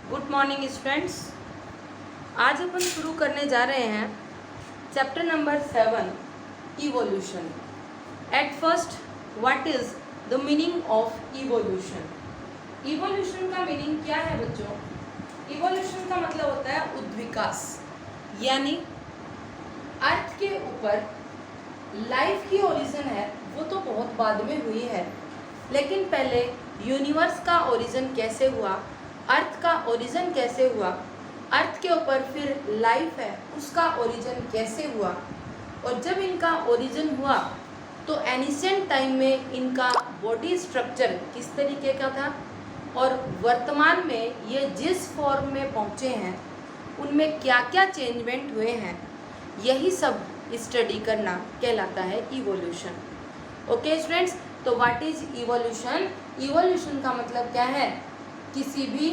Good morning students. आज अपन शुरू करने जा रहे हैं chapter number 7 evolution. At first, what is the meaning of evolution? Evolution का मीनिंग क्या है बच्चों? इवोल्यूशन का मतलब होता है उद्विकास, यानी अर्थ के ऊपर लाइफ की ओरिजिन है वो तो बहुत बाद में हुई है, लेकिन पहले यूनिवर्स का ओरिजिन कैसे हुआ, अर्थ का ओरिजिन कैसे हुआ, अर्थ के ऊपर फिर लाइफ है उसका ओरिजिन कैसे हुआ, और जब इनका ओरिजिन हुआ तो एनिशिएंट टाइम में इनका बॉडी स्ट्रक्चर किस तरीके का था, और वर्तमान में ये जिस फॉर्म में पहुँचे हैं उनमें क्या क्या चेंजमेंट हुए हैं, यही सब स्टडी करना कहलाता है इवोल्यूशन। ओके स्टूडेंट्स, तो व्हाट इज इवोल्यूशन? इवोल्यूशन का मतलब क्या है? किसी भी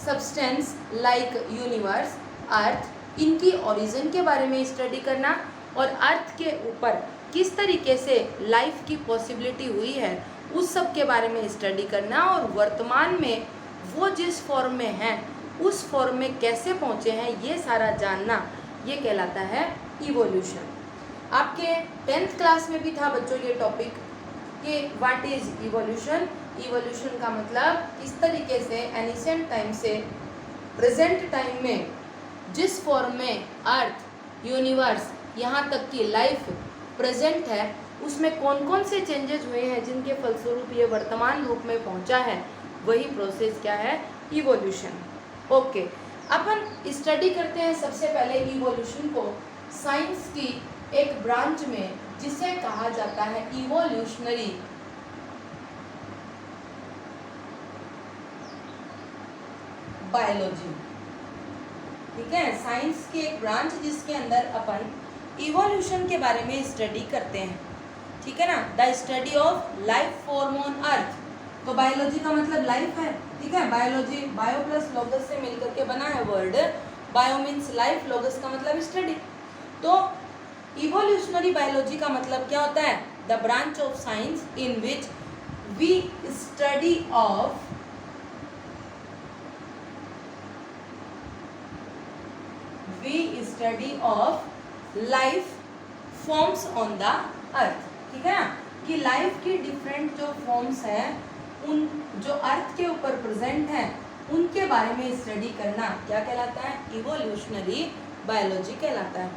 सब्सटेंस लाइक यूनिवर्स, अर्थ, इनकी ओरिजिन के बारे में स्टडी करना, और अर्थ के ऊपर किस तरीके से लाइफ की पॉसिबिलिटी हुई है उस सब के बारे में स्टडी करना, और वर्तमान में वो जिस फॉर्म में हैं उस फॉर्म में कैसे पहुँचे हैं ये सारा जानना, ये कहलाता है इवोल्यूशन। आपके 10th क्लास में भी था बच्चों ये टॉपिक कि व्हाट इज इवोल्यूशन। इवोल्यूशन का मतलब किस तरीके से एनिशिएंट टाइम से प्रेजेंट टाइम में जिस फॉर्म में अर्थ, यूनिवर्स, यहाँ तक कि लाइफ प्रेजेंट है उसमें कौन कौन से चेंजेस हुए हैं जिनके फलस्वरूप ये वर्तमान रूप में पहुँचा है, वही प्रोसेस क्या है? इवोल्यूशन। ओके, अपन स्टडी करते हैं सबसे पहले इवोल्यूशन को साइंस की एक ब्रांच में जिसे कहा जाता है इवोल्यूशनरी बायोलॉजी। ठीक है, साइंस की एक ब्रांच जिसके अंदर अपन इवोल्यूशन के बारे में स्टडी करते हैं। ठीक है ना, the study of life form on earth. तो बायोलॉजी का मतलब लाइफ है। ठीक है, बायोलॉजी बायो प्लस लोगस से मिलकर के बना है वर्ड। बायो मीन्स लाइफ, लोगस का मतलब स्टडी। तो इवोल्यूशनरी बायोलॉजी का मतलब क्या होता है? The branch of science in which we study of life forms on the earth. ठीक है ना, कि लाइफ की डिफरेंट जो फॉर्म्स हैं उन जो अर्थ के ऊपर प्रेजेंट हैं उनके बारे में स्टडी करना क्या कहलाता है? इवोल्यूशनरी बायोलॉजी कहलाता है।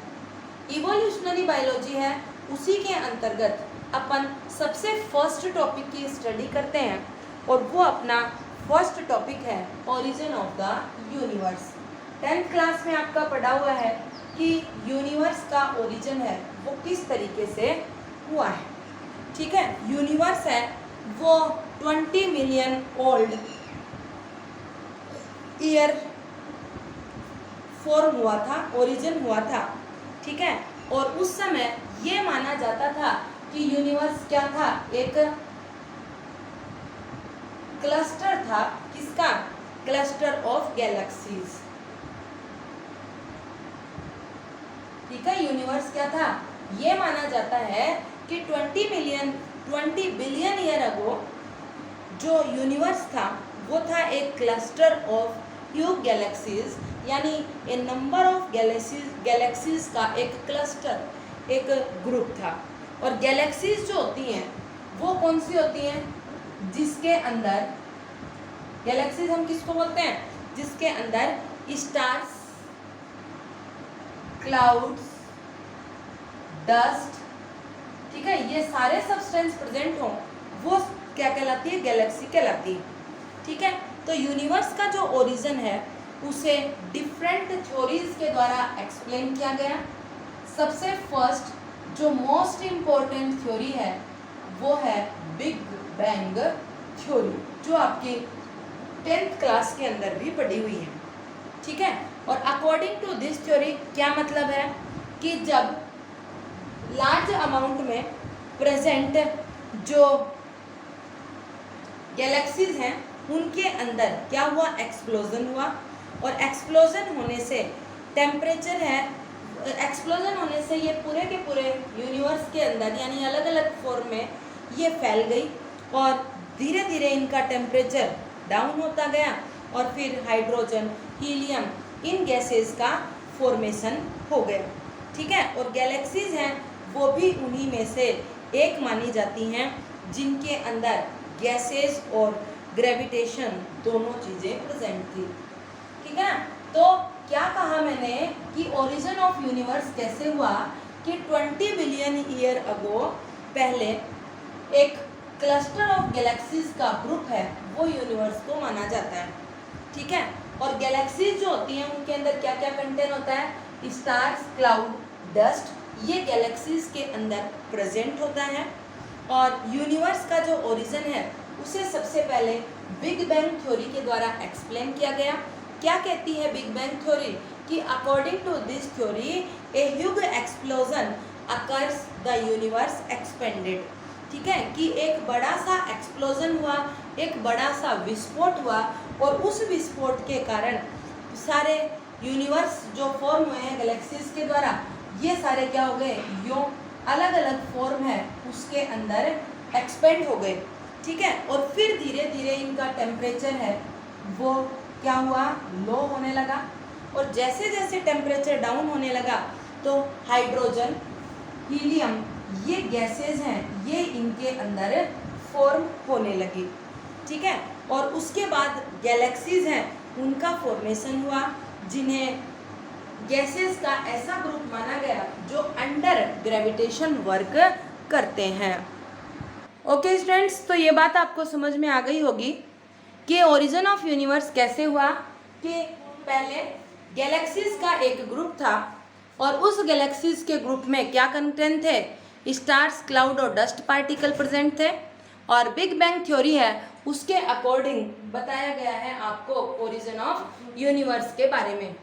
इवोल्यूशनरी बायोलॉजी है, उसी के अंतर्गत अपन सबसे फर्स्ट टॉपिक की स्टडी करते हैं, और वो अपना फर्स्ट टॉपिक है origin of the universe. 10th class में आपका पढ़ा हुआ है कि यूनिवर्स का ओरिजिन है वो किस तरीके से हुआ है। ठीक है, यूनिवर्स है वो 20 मिलियन ओल्ड ईयर फॉर्म हुआ था, ओरिजिन हुआ था। ठीक है, और उस समय ये माना जाता था कि यूनिवर्स क्या था? एक क्लस्टर था। किसका? Cluster of galaxies. ठीक है, यूनिवर्स क्या था? ये माना जाता है कि 20 बिलियन ईयर अगो जो यूनिवर्स था वो था एक क्लस्टर ऑफ ह्यूज गैलेक्सीज, यानी ए नंबर ऑफ गैलेक्सीज का एक क्लस्टर, एक ग्रुप था। और गैलेक्सीज जो होती हैं वो कौन सी होती हैं? जिसके अंदर गैलेक्सीज हम किसको बोलते हैं? जिसके अंदर स्टार्स, क्लाउड्स, डस्ट, ठीक है, ये सारे सब्सटेंस प्रेजेंट हों वो क्या कहलाती है? गैलेक्सी कहलाती है। ठीक है, तो यूनिवर्स का जो ओरिजिन है उसे डिफरेंट थ्योरीज के द्वारा एक्सप्लेन किया गया। सबसे फर्स्ट जो मोस्ट इम्पोर्टेंट थ्योरी है वो है बिग बैंग थ्योरी, जो आपकी 10th क्लास के अंदर भी पढ़ी हुई है। ठीक है, और अकॉर्डिंग टू दिस थ्योरी क्या मतलब है कि जब लार्ज अमाउंट में प्रेजेंट जो गैलेक्सीज हैं उनके अंदर क्या हुआ? एक्सप्लोजन हुआ, और एक्सप्लोजन होने से टेम्परेचर है, एक्सप्लोजन होने से ये पूरे के पूरे यूनिवर्स के अंदर यानी अलग अलग फॉर्म में ये फैल गई, और धीरे धीरे इनका टेम्परेचर डाउन होता गया, और फिर हाइड्रोजन, हीलियम, इन गैसेस का फॉर्मेशन हो गया। ठीक है, और गैलेक्सीज हैं वो भी उन्हीं में से एक मानी जाती हैं जिनके अंदर गैसेस और ग्रेविटेशन दोनों चीज़ें प्रेजेंट थी। ठीक है, तो क्या कहा मैंने कि ओरिजिन ऑफ यूनिवर्स कैसे हुआ कि 20 बिलियन ईयर अगो पहले एक क्लस्टर ऑफ गैलेक्सीज का ग्रुप है वो यूनिवर्स को माना जाता है। ठीक है, और गैलेक्सीज जो होती हैं उनके अंदर क्या क्या कंटेन होता है, स्टार्स, क्लाउड, डस्ट, ये गैलेक्सीज के अंदर प्रेजेंट होता है। और यूनिवर्स का जो ओरिजिन है उसे सबसे पहले बिग बैंग थ्योरी के द्वारा एक्सप्लेन किया गया। क्या कहती है बिग बैंग थ्योरी कि according to this theory a huge explosion occurs the universe expanded. ठीक है, कि एक बड़ा सा एक्सप्लोजन हुआ, एक बड़ा सा विस्फोट हुआ, और उस विस्फोट के कारण सारे यूनिवर्स जो फॉर्म हुए हैं गैलेक्सीज के द्वारा, ये सारे क्या हो गए, यो अलग अलग फॉर्म है उसके अंदर एक्सपेंड हो गए। ठीक है, और फिर धीरे धीरे इनका टेम्परेचर है वो क्या हुआ, लो होने लगा, और जैसे जैसे टेम्परेचर डाउन होने लगा तो हाइड्रोजन, हीलियम, ये गैसेस हैं ये इनके अंदर फॉर्म होने लगी। ठीक है, और उसके बाद गैलेक्सीज हैं उनका फॉर्मेशन हुआ जिन्हें गैसेस का ऐसा ग्रुप माना गया जो अंडर ग्रेविटेशन वर्क करते हैं। ओके स्टूडेंट्स, तो ये बात आपको समझ में आ गई होगी कि ओरिजिन ऑफ यूनिवर्स कैसे हुआ कि पहले गैलेक्सीज का एक ग्रुप था और उस गैलेक्सीज के ग्रुप में क्या कंटेंट थे, स्टार्स, क्लाउड और डस्ट पार्टिकल प्रेजेंट थे। और बिग बैंग थ्योरी है उसके अकॉर्डिंग बताया गया है आपको ओरिजिन ऑफ यूनिवर्स के बारे में।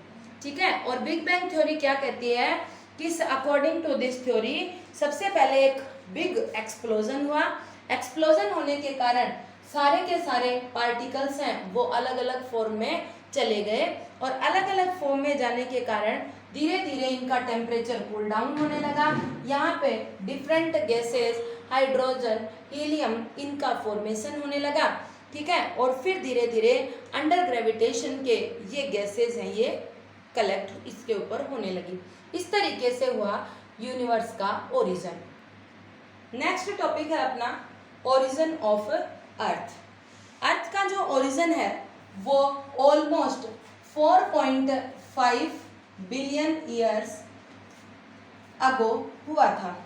ठीक है, और बिग बैंग थ्योरी क्या कहती है कि अकॉर्डिंग टू दिस थ्योरी सबसे पहले एक बिग एक्सप्लोजन हुआ। एक्सप्लोजन होने के कारण सारे के सारे पार्टिकल्स हैं वो अलग अलग फॉर्म में चले गए, और अलग अलग फॉर्म में जाने के कारण धीरे धीरे इनका टेम्परेचर कूल डाउन होने लगा। यहाँ पे डिफरेंट गैसेस, हाइड्रोजन, हीलियम, इनका फॉर्मेशन होने लगा। ठीक है, और फिर धीरे धीरे अंडर ग्रेविटेशन के ये गैसेस हैं ये कलेक्ट इसके ऊपर होने लगी। इस तरीके से हुआ यूनिवर्स का ओरिजिन। नेक्स्ट टॉपिक है अपना ओरिजिन ऑफ अर्थ। अर्थ का जो ओरिजिन है वो ऑलमोस्ट 4.5 बिलियन ईयर्स अगो हुआ था।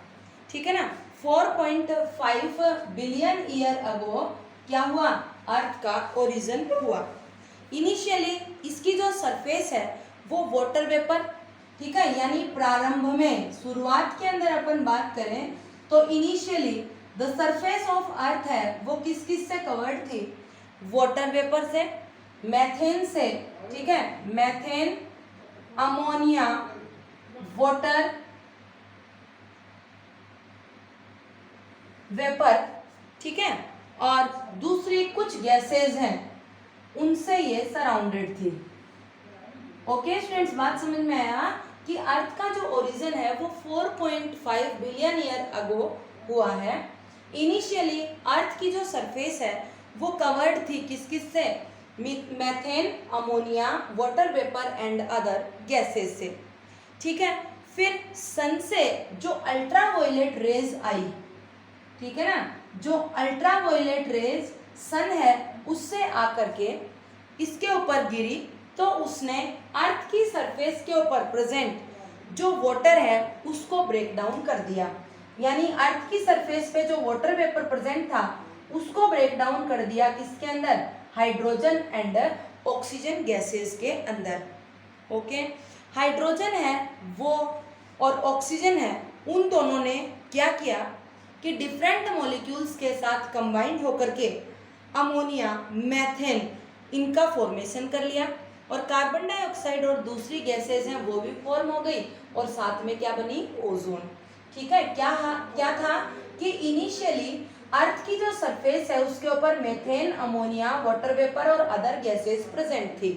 ठीक है ना, 4.5 बिलियन ईयर अगो क्या हुआ, अर्थ का ओरिजिन हुआ। इनिशियली इसकी जो सरफेस है वो वाटर वेपर, ठीक है, यानी प्रारंभ में शुरुआत के अंदर अपन बात करें तो initially the surface of earth है वो किस किस से कवर्ड थी, वाटर वेपर से, मैथेन से, ठीक है, मैथेन, अमोनिया, वाटर वेपर, ठीक है, और दूसरी कुछ गैसेज हैं उनसे ये सराउंडेड थी। ओके स्टूडेंट्स, बात समझ में आया कि अर्थ का जो ओरिजिन है वो 4.5 बिलियन ईयर अगो हुआ है। इनिशियली अर्थ की जो सरफेस है वो कवर्ड थी किस किस से, methane, ammonia, water vapour and other gases से। ठीक है, फिर सन से जो अल्ट्रावायलेट रेज आई, ठीक है ना, जो अल्ट्रावायलेट रेज सन है उससे आकर के इसके ऊपर गिरी तो उसने अर्थ की सरफेस के ऊपर प्रेजेंट जो वाटर है उसको ब्रेक डाउन कर दिया। यानी अर्थ की सरफेस पे जो वाटर वेपर प्रेजेंट था उसको ब्रेक डाउन कर दिया किसके अंदर, हाइड्रोजन एंड ऑक्सीजन गैसेस के अंदर। ओके, हाइड्रोजन है वो और ऑक्सीजन है, उन दोनों ने क्या किया कि डिफरेंट मॉलिक्यूल्स के साथ कंबाइंड होकर के अमोनिया, मैथेन, इनका फॉर्मेशन कर लिया, और कार्बन डाइऑक्साइड और दूसरी गैसेज हैं वो भी फॉर्म हो गई, और साथ में क्या बनी, ओजोन। ठीक है, क्या था कि इनिशियली अर्थ की जो सरफेस है उसके ऊपर मेथेन, अमोनिया, वाटर वेपर और अदर गैसेस प्रेजेंट थी।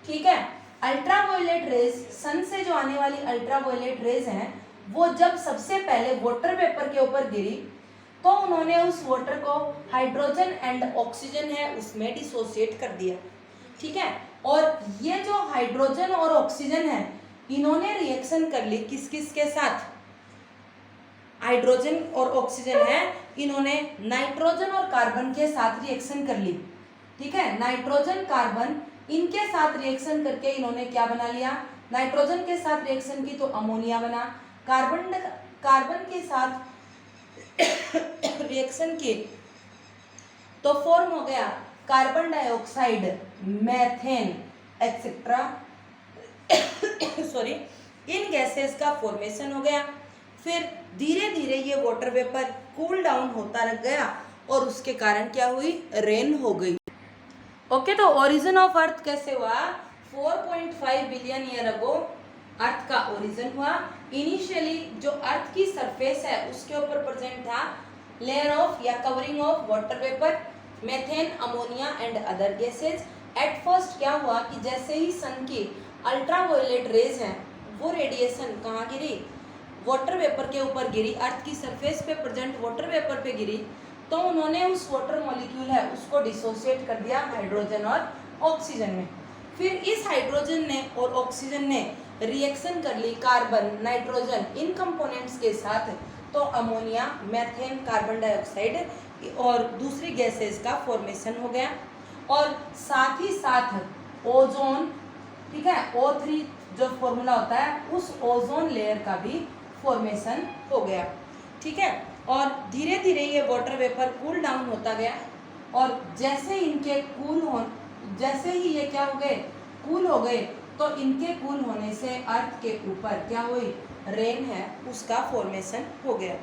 ठीक है, अल्ट्रावायलेट रेज, सन से जो आने वाली अल्ट्रावायलेट रेज हैं वो जब सबसे पहले वाटर वेपर के ऊपर गिरी तो उन्होंने उस वाटर को हाइड्रोजन एंड ऑक्सीजन है उसमें डिसोसिएट कर दिया। ठीक है। और ये जो हाइड्रोजन और ऑक्सीजन है, इन्होंने रिएक्शन कर ली किस किस के साथ? हाइड्रोजन और ऑक्सीजन है, इन्होंने नाइट्रोजन और कार्बन के साथ रिएक्शन कर ली। ठीक है, नाइट्रोजन कार्बन इनके साथ रिएक्शन करके इन्होंने क्या बना लिया? नाइट्रोजन के साथ रिएक्शन की तो अमोनिया बना, कार्बन के साथ रिएक्शन की तो फॉर्म हो गया carbon dioxide, methane etcetera sorry, इन गैसेस का फॉर्मेशन हो गया। फिर धीरे धीरे ये वाटर वेपर कूल डाउन होता रह गया और उसके कारण क्या हुई? रेन हो गई। ओके, तो ओरिजिन ऑफ अर्थ कैसे हुआ? 4.5 बिलियन ईयर अगो अर्थ का ओरिजिन हुआ। इनिशियली जो अर्थ की सरफेस है उसके ऊपर प्रेजेंट था लेयर ऑफ या covering of water vapour, methane, ammonia and other gases. At first क्या हुआ कि जैसे ही सन की अल्ट्रावायलेट रेज हैं वो रेडिएशन कहाँ गिरी? वाटर वेपर के ऊपर गिरी, अर्थ की सरफेस पे प्रेजेंट वाटर वेपर पे गिरी, तो उन्होंने उस वाटर मॉलिक्यूल है उसको डिसोसिएट कर दिया हाइड्रोजन और ऑक्सीजन में। फिर इस हाइड्रोजन ने और ऑक्सीजन ने रिएक्शन कर ली कार्बन, नाइट्रोजन इन कंपोनेंट्स के साथ, तो अमोनिया, मेथेन, कार्बन डाइऑक्साइड और दूसरी गैसेस का फॉर्मेशन हो गया। और साथ ही साथ ओजोन, ठीक है, O3 जो फॉर्मूला होता है उस ओजोन लेयर का भी फॉर्मेशन हो गया। ठीक है, और धीरे धीरे ये वाटर वेपर कूल डाउन होता गया और जैसे इनके जैसे ही ये क्या हो गए? कूल हो गए, तो इनके कूल होने से अर्थ के ऊपर क्या हुई? रेन है उसका फॉर्मेशन हो गया।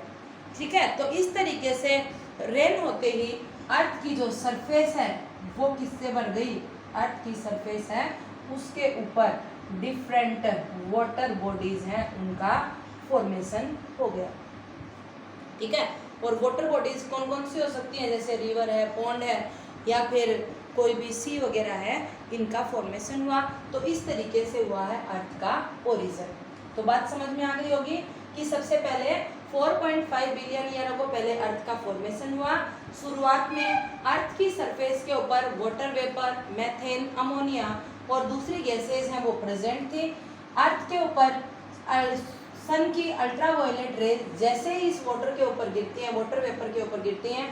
ठीक है, तो इस तरीके से रेन होते ही अर्थ की जो सरफेस है वो किससे बन गई? अर्थ की सरफेस है उसके ऊपर डिफरेंट वाटर बॉडीज हैं उनका फॉर्मेशन हो गया। ठीक है, और वाटर बॉडीज कौन कौन सी हो सकती हैं? जैसे रिवर है, पॉन्ड है या फिर कोई भी सी वगैरह है, इनका फॉर्मेशन हुआ। तो इस तरीके से हुआ है अर्थ का ओरिजिन। तो बात समझ में आ गई होगी कि सबसे पहले 4.5 बिलियन ईयर को पहले अर्थ का फॉर्मेशन हुआ। शुरुआत में अर्थ की सरफेस के ऊपर वाटर वेपर, मेथेन, अमोनिया और दूसरी गैसेज हैं वो प्रेजेंट थी। अर्थ के ऊपर सन की अल्ट्रावायलेट रेज जैसे ही इस वाटर के ऊपर गिरती हैं, वाटर वेपर के ऊपर गिरती हैं,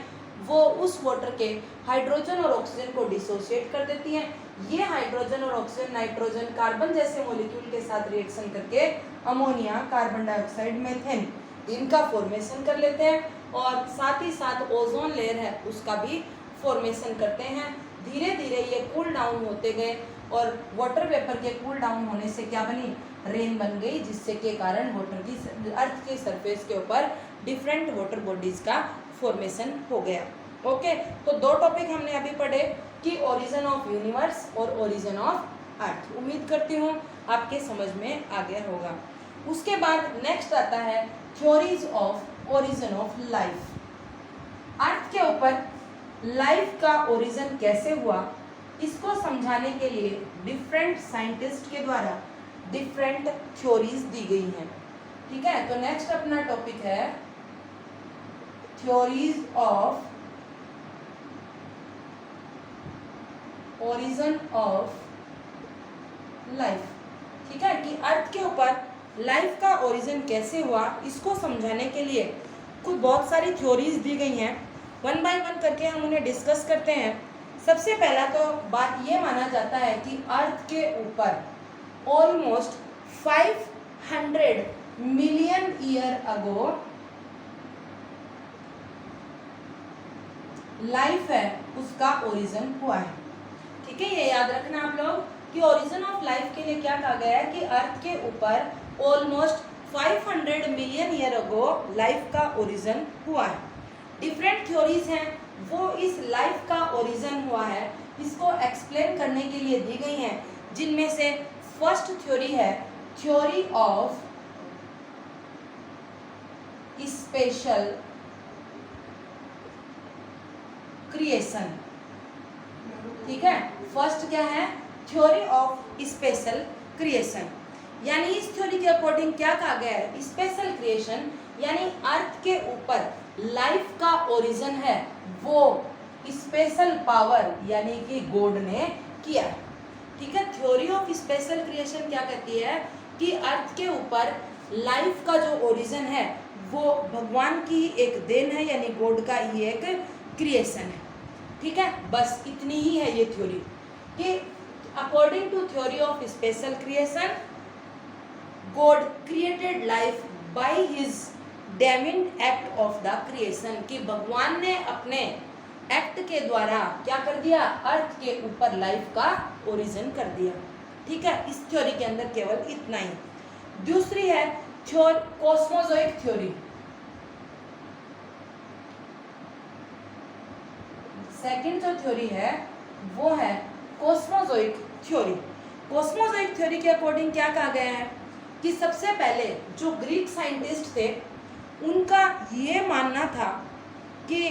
वो उस वाटर के हाइड्रोजन और ऑक्सीजन को डिसोसिएट कर देती हैं। ये हाइड्रोजन और ऑक्सीजन नाइट्रोजन कार्बन जैसे मॉलिक्यूल के साथ रिएक्शन करके अमोनिया, कार्बन डाइऑक्साइड, मेथेन इनका फॉर्मेशन कर लेते हैं और साथ ही साथ ओजोन लेयर है उसका भी फॉर्मेशन करते हैं। धीरे धीरे ये कूल डाउन होते गए और वाटर वेपर के कूल डाउन होने से क्या बनी? रेन बन गई, जिससे के कारण वाटर की अर्थ की सरफेस के ऊपर डिफरेंट वाटर बॉडीज का फॉर्मेशन हो गया। ओके, तो दो टॉपिक हमने अभी पढ़े कि ओरिजिन ऑफ यूनिवर्स और ओरिजिन ऑफ अर्थ। उम्मीद करती हूँ आपके समझ में आ गया होगा। उसके बाद नेक्स्ट आता है theories of origin of life. Earth के ऊपर लाइफ का ओरिजिन कैसे हुआ, इसको समझाने के लिए डिफरेंट साइंटिस्ट के द्वारा डिफरेंट थ्योरीज दी गई हैं। ठीक है, तो नेक्स्ट अपना टॉपिक है theories of origin of life. ठीक है, कि अर्थ के ऊपर लाइफ का ओरिजिन कैसे हुआ, इसको समझाने के लिए कुछ बहुत सारी थ्योरीज दी गई हैं। वन बाय वन करके हम उन्हें डिस्कस करते हैं। सबसे पहला तो बात ये माना जाता है कि अर्थ के ऊपर almost 500 million year ago life है उसका ओरिजिन हुआ है। ठीक है, ये याद रखना आप लोग कि ओरिजिन ऑफ लाइफ के लिए क्या कहा गया है कि अर्थ के ऊपर almost 500 million year ago life का ओरिजिन हुआ है। डिफरेंट थ्योरीज हैं वो इस लाइफ का ओरिजिन हुआ है इसको एक्सप्लेन करने के लिए दी गई हैं, जिनमें से फर्स्ट थ्योरी है थ्योरी ऑफ स्पेशल क्रिएशन। ठीक है, फर्स्ट क्या है? Theory of special creation. यानी इस थ्योरी के अकॉर्डिंग क्या कहा गया है? स्पेशल क्रिएशन यानी अर्थ के ऊपर लाइफ का ओरिजिन है वो स्पेशल पावर यानी कि गॉड ने किया है। ठीक है। थ्योरी ऑफ स्पेशल क्रिएशन क्या कहती है कि अर्थ के ऊपर लाइफ का जो ओरिजिन है वो भगवान की एक देन है, यानी गॉड का ही एक क्रिएशन है। ठीक है, बस इतनी ही है ये थ्योरी कि according to theory of special creation God created life by his divine act of the creation, कि भगवान ने अपने एक्ट के द्वारा क्या कर दिया, अर्थ के ऊपर लाइफ का ओरिजिन कर दिया। ठीक है, इस थ्योरी के अंदर केवल इतना ही। दूसरी है कॉस्मोजोइक थ्योरी। सेकंड जो थ्योरी है वो है कॉस्मोजोइक थ्योरी। कॉस्मोजोइक थ्योरी के अकॉर्डिंग क्या कहा गया है कि सबसे पहले जो ग्रीक साइंटिस्ट थे उनका ये मानना था कि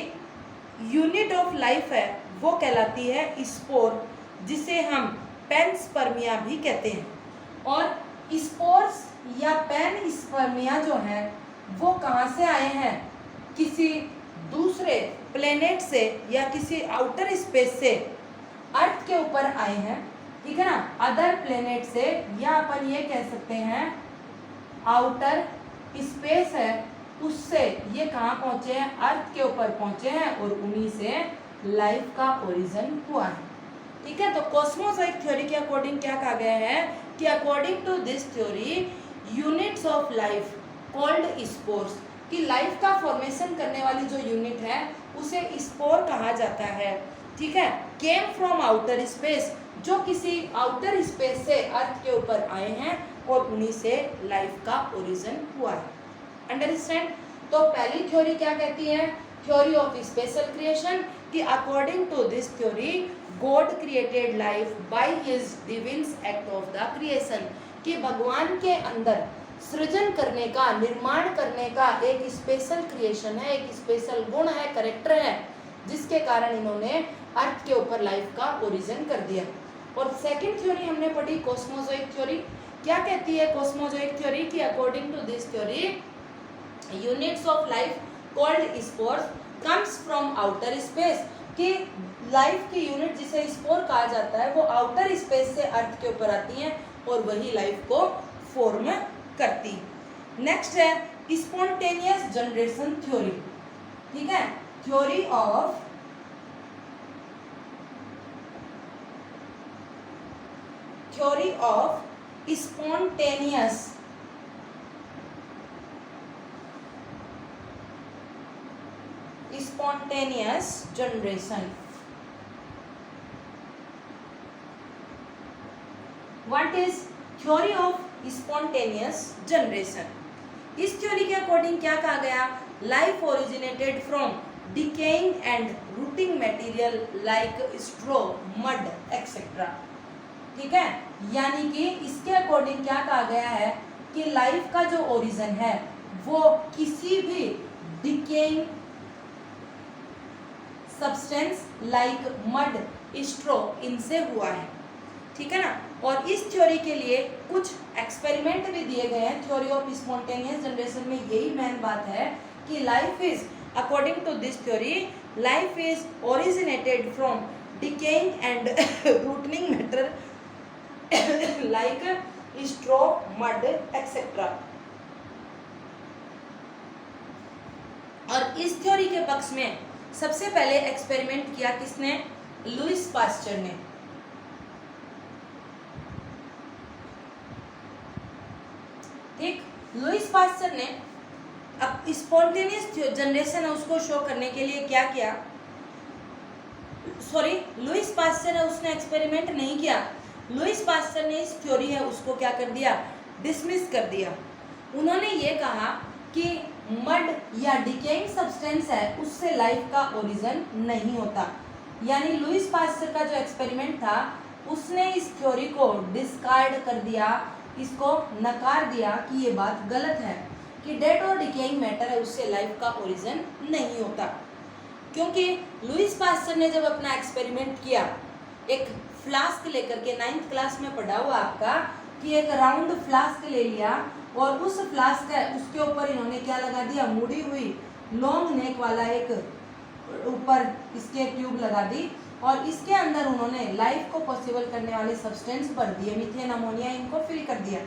यूनिट ऑफ लाइफ है वो कहलाती है स्पोर, जिसे हम पेनस्पर्मिया भी कहते हैं। और स्पोर्स या पेनस्पर्मिया जो है वो कहाँ से आए हैं, किसी दूसरे प्लेनेट से या किसी आउटर स्पेस से अर्थ के ऊपर आए हैं। ठीक है ना, अदर प्लेनेट से, या अपन ये कह सकते हैं आउटर स्पेस है उससे ये कहाँ पहुंचे हैं, अर्थ के ऊपर पहुंचे हैं और उन्हीं से लाइफ का ओरिजिन हुआ है। ठीक है, तो कॉस्मोजोइक थ्योरी के अकॉर्डिंग क्या कहा गया है कि according to this theory units of life called spores, कि लाइफ का फॉर्मेशन करने वाली जो यूनिट है उसे स्पोर कहा जाता है। ठीक है, केम फ्रॉम आउटर स्पेस, जो किसी आउटर स्पेस से अर्थ के ऊपर आए हैं और उन्हीं से लाइफ का ओरिजिन हुआ है। अंडरस्टैंड? तो पहली थ्योरी क्या कहती है, थ्योरी ऑफ स्पेशल क्रिएशन, कि according to this theory God created life by his divine act of the creation, कि भगवान के अंदर सृजन करने का, निर्माण करने का एक स्पेशल क्रिएशन है, एक स्पेशल गुण है, कैरेक्टर है, जिसके कारण इन्होंने अर्थ के ऊपर लाइफ का ओरिजिन कर दिया। और सेकंड थ्योरी हमने पढ़ी कॉस्मोजोइक थ्योरी। क्या कहती है कॉस्मोजोइक थ्योरी, कि according to this theory units of life called spores comes from outer space, कि लाइफ की यूनिट जिसे स्पोर कहा जाता है वो आउटर स्पेस से अर्थ के ऊपर आती हैं और वही लाइफ को फॉर्म करती। नेक्स्ट है स्पॉन्टेनियस जनरेशन थ्योरी। ठीक है, theory of spontaneous generation। What is theory of spontaneous generation? इस थ्योरी के अकॉर्डिंग क्या कहा गया, life originated from decaying and routing material like straw, mud etcetera. ठीक है, यानी कि इसके अकॉर्डिंग क्या कहा गया है कि लाइफ का जो ओरिजिन है वो किसी भी decaying substance like mud, straw, इनसे हुआ है। ठीक है ना, और इस थ्योरी के लिए कुछ एक्सपेरिमेंट भी दिए गए हैं। थ्योरी ऑफ स्पॉन्टेनियस जनरेशन में यही मेन बात है कि life is, according to this theory, life is originated from decaying and rotting matter like straw, mud etcetera. और इस थ्योरी के पक्ष में सबसे पहले एक्सपेरिमेंट किया किसने, लुईस पास्चर ने। ठीक, लुईस पास्चर ने अब स्पॉन्टेनियस जनरेशन है उसको शो करने के लिए क्या किया, सॉरी लुईस पास्चर है उसने एक्सपेरिमेंट नहीं किया, लुईस पास्चर ने इस थ्योरी है उसको क्या कर दिया, डिसमिस कर दिया। उन्होंने ये कहा कि मड या डिकेइंग सब्सटेंस है उससे लाइफ का ओरिजिन नहीं होता। यानी लुईस पास्चर का जो एक्सपेरिमेंट था उसने इस थ्योरी को डिस्कार्ड कर दिया, इसको नकार दिया कि ये बात गलत है कि डेड और डिकेइंग मैटर है उससे लाइफ का ओरिजिन नहीं होता। क्योंकि लुईस पास्चर ने जब अपना एक्सपेरिमेंट किया, एक फ्लास्क लेकर के, 9th क्लास में पढ़ा हुआ आपका कि एक राउंड फ्लास्क ले लिया और उस फ्लास्क है उसके ऊपर इन्होंने क्या लगा दिया, मुड़ी हुई लॉन्ग नेक वाला एक ऊपर इसके ट्यूब लगा दी और इसके अंदर उन्होंने लाइफ को पॉसिबल करने वाले सब्सटेंस भर दिए, मीथेन, अमोनिया, इनको फिल कर दिया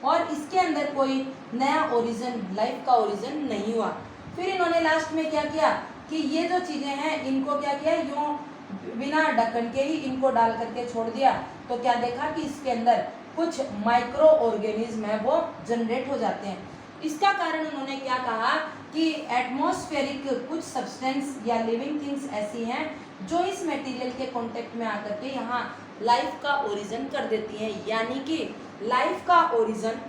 और इसके अंदर कोई नया ओरिजिन, लाइफ का ओरिजिन नहीं हुआ। फिर इन्होंने लास्ट में क्या किया कि ये जो चीज़ें हैं इनको क्या किया, यूँ बिना ढक्कन के ही इनको डाल करके छोड़ दिया। तो क्या देखा कि इसके अंदर कुछ माइक्रो ऑर्गेनिज्म है वो जनरेट हो जाते हैं। इसका कारण उन्होंने क्या कहा कि एटमॉस्फेरिक कुछ सब्सटेंस या लिविंग थिंग्स ऐसी हैं जो इस मटेरियल के कांटेक्ट में आकर के यहाँ लाइफ का ओरिजिन कर देती हैं। यानी कि लाइफ का ओरिजिन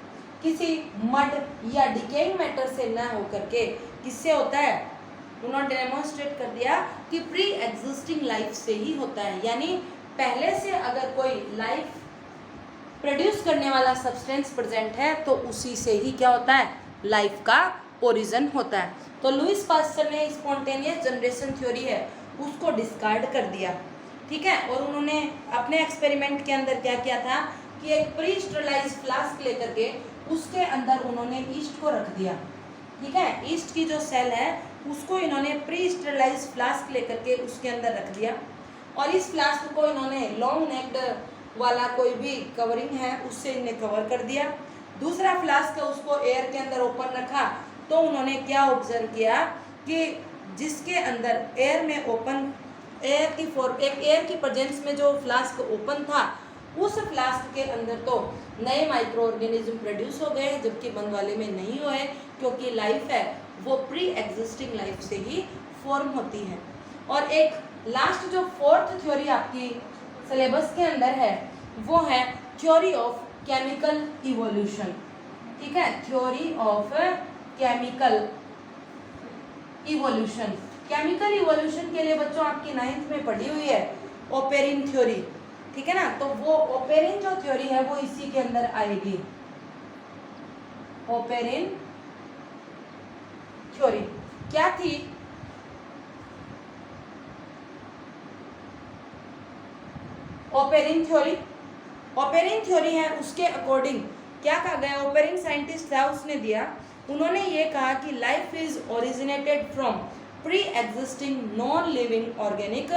किसी मड या डिकेइंग मैटर से न होकर के किससे होता है, उन्होंने डेमोन्स्ट्रेट कर दिया कि प्री एग्जिस्टिंग लाइफ से ही होता है। यानी पहले से अगर कोई लाइफ प्रोड्यूस करने वाला सब्सटेंस प्रेजेंट है तो उसी से ही क्या होता है, लाइफ का ओरिजिन होता है। तो लुईस पास्चर ने स्पॉन्टेनियस जनरेशन थ्योरी है उसको डिस्कार्ड कर दिया, ठीक है। और उन्होंने अपने एक्सपेरिमेंट के अंदर क्या किया था कि एक प्री स्टरलाइज फ्लास्क लेकर के उसके अंदर उन्होंने ईस्ट को रख दिया, ठीक है। ईस्ट की जो सेल है उसको इन्होंने प्री स्टरलाइज फ्लास्क लेकर के उसके अंदर रख दिया और इस फ्लास्क को इन्होंने लॉन्ग नेक्ड वाला कोई भी कवरिंग है उससे इन्हें कवर कर दिया। दूसरा फ्लास्क है उसको एयर के अंदर ओपन रखा। तो उन्होंने क्या ऑब्जर्व किया कि जिसके अंदर एयर में ओपन एयर की प्रेजेंस में जो फ्लास्क ओपन था उस फ्लास्क के अंदर तो नए माइक्रो ऑर्गेनिज्म प्रोड्यूस हो गए, जबकि बंद वाले में नहीं हुए, क्योंकि लाइफ है वो प्री एग्जिस्टिंग लाइफ से ही फॉर्म होती है। और एक लास्ट जो फोर्थ थ्योरी आपकी सिलेबस के अंदर है वो है थ्योरी ऑफ केमिकल इवोल्यूशन, ठीक है। Theory of chemical evolution. Chemical evolution के लिए बच्चों आपकी 9th में पढ़ी हुई है ओपेरिन थ्योरी, ठीक है ना। तो वो ओपेरिन जो थ्योरी है वो इसी के अंदर आएगी। ओपेरिन थ्योरी क्या थी, ओपेरिन थ्योरी है उसके अकॉर्डिंग क्या कहा गया, ओपेरिन साइंटिस्ट था उसने दिया, उन्होंने ये कहा कि life is originated from pre existing non living organic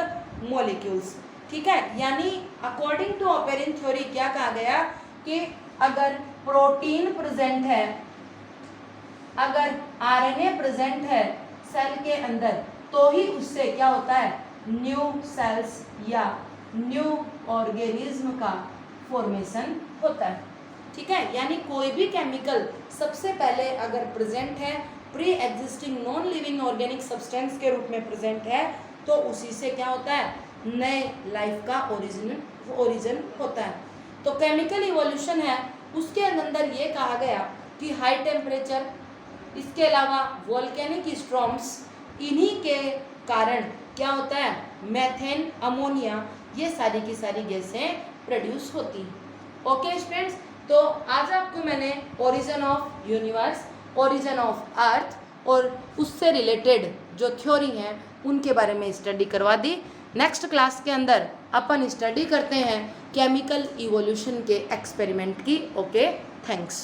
molecules, ठीक है। यानी अकॉर्डिंग टू ओपेरिन थ्योरी क्या कहा गया कि अगर प्रोटीन प्रेजेंट है, अगर आरएनए प्रेजेंट है सेल के अंदर तो ही उससे क्या होता है, न्यू सेल्स या न्यू ऑर्गेनिज्म का फॉर्मेशन होता है, ठीक है। यानी कोई भी केमिकल सबसे पहले अगर प्रेजेंट है pre existing non living organic substance के रूप में प्रेजेंट है तो उसी से क्या होता है, नए लाइफ का ओरिजिन होता है। तो केमिकल इवोल्यूशन है उसके अंदर ये कहा गया कि हाई टेम्परेचर, इसके अलावा वोल्केनिक स्टॉर्म्स, इन्हीं के कारण क्या होता है, मेथेन, अमोनिया, ये सारी की सारी गैसें प्रोड्यूस होती हैं। ओके स्टूडेंट्स, तो आज आपको मैंने origin of universe, origin of earth और उससे रिलेटेड जो थ्योरी हैं उनके बारे में स्टडी करवा दी। नेक्स्ट क्लास के अंदर अपन स्टडी करते हैं केमिकल इवोल्यूशन के एक्सपेरिमेंट की। Okay, thanks.